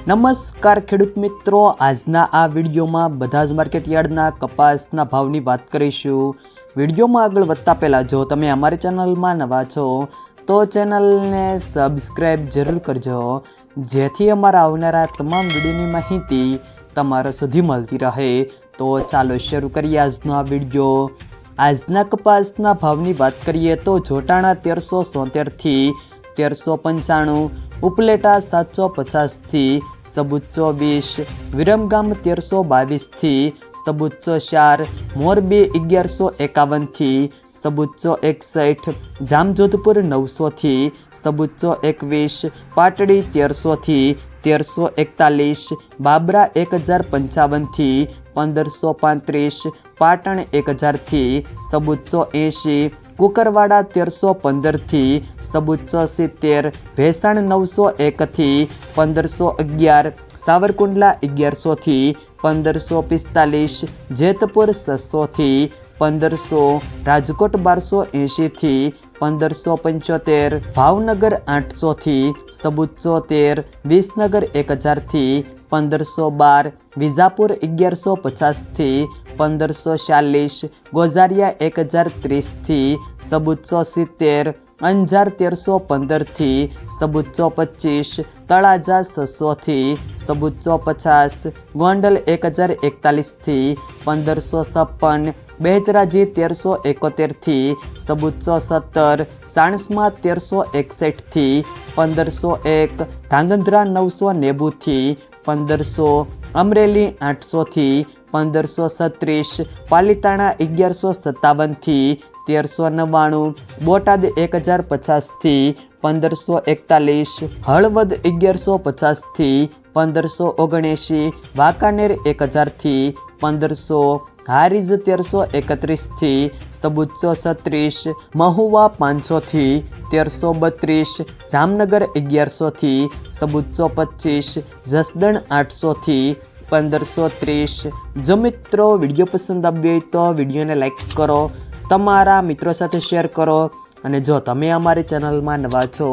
નમસ્કાર ખેડૂત મિત્રો, આજના આ વિડીયોમાં બધા જ માર્કેટયાર્ડના કપાસના ભાવની વાત કરીશું। વિડીયોમાં આગળ વધતા પહેલાં જો તમે અમારી ચેનલમાં નવા છો તો ચેનલને સબસ્ક્રાઈબ જરૂર કરજો, જેથી અમારા આવનારા તમામ વિડીયોની માહિતી તમારા સુધી મળતી રહે। તો ચાલો શરૂ કરીએ આજનો આ વિડીયો। આજના કપાસના ભાવની વાત કરીએ તો જોટાણા 1373 થી 1395, ઉપલેટા 750 થી સબુચ્ચો 20, વિરમગામ 1322 થી સબુચ્ચો 4, મોરબી 1151 થી સબુચ્ચો 61, જામજોધપુર 900 થી સબુચ્ચો 21, પાટડી 1300 થી 1341, બાબરા 1055 થી 1535, પાટણ 1000 થી સબુચ્ચો 80, કુકરવાડા 1315 થી સબુચ્ચો 70, ભેસાણ 901 થી 1511, સાવરકુંડલા 1100 થી 1545, જેતપુર 600 થી 1500, રાજકોટ 1280 થી 1575, ભાવનગર 800 થી સબુચ્ચો 13, વિસનગર 1000 થી 1512, વિજાપુર 1150 થી 1540, ગોઝારિયા 1030 થી સબુચ્ચો 70, અંજાર 1315 થી સબુચ્ચો 25, તળાજા 600 થી સબુચ્ચો 50, ગોંડલ 1041 થી 1556, બહેજરાજી 1371 થી સબુચ્ચો 17, સાણસમાં 1361 થી 1501, ધાંગધ્રા 990 થી 1500, અમરેલી 800 થી 1536, પાલીતાણા 1157 થી 1399, બોટાદ 1050 થી 1541, હળવદ 1150 થી 1579, વાંકાનેર 1000 થી 1500, હારીજ 1331 થી સબુચ્ચો 36, મહુવા 500 થી 1332, જામનગર 1100 થી સબુચ્ચો 25, જસદણ 800 થી 1530। જો મિત્રો વિડીયો પસંદ આવ્યો હોય તો વિડીયોને લાઈક કરો, તમારા મિત્રો સાથે શેર કરો, અને જો તમે અમારી ચેનલમાં નવા છો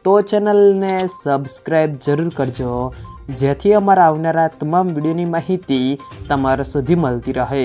તો ચેનલને સબસ્ક્રાઈબ જરૂર કરજો, જેથી અમારા આવનારા તમામ વિડીયોની માહિતી તમારા સુધી મળતી રહે।